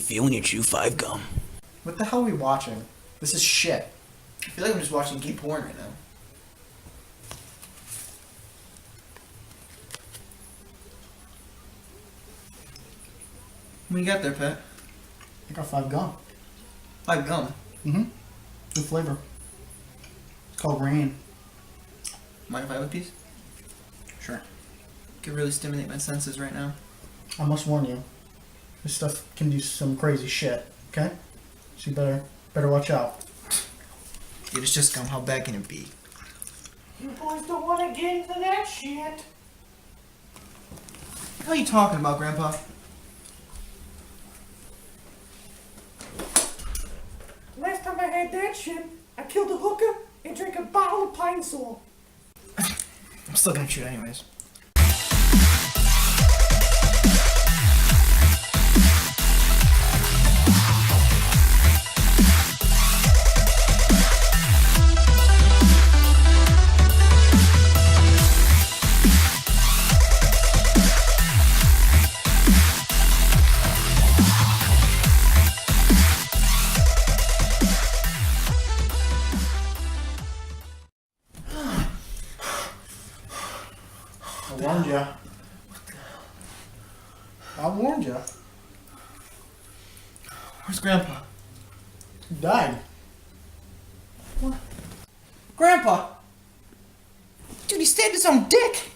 feel when you chew 5 gum? What the hell are we watching? This is shit. I feel like I'm just watching gay porn right now. What do you got there, Pat? I got 5 gum. 5 gum. Mm-hmm. Good flavor. It's called Rain. Mind if I have a piece? Sure. Could really stimulate my senses right now. I must warn you. This stuff can do some crazy shit, okay? So you better watch out. Dude, it's just gum. How bad can it be? You boys don't want to get into that shit. What the hell are you talking about, Grandpa? Last time I had that shit, I killed a hooker and drank a bottle of pine sol. I'm still gonna shoot anyways. I warned ya. I warned ya. Where's Grandpa? He died. What? Grandpa! Dude, he stabbed his own dick!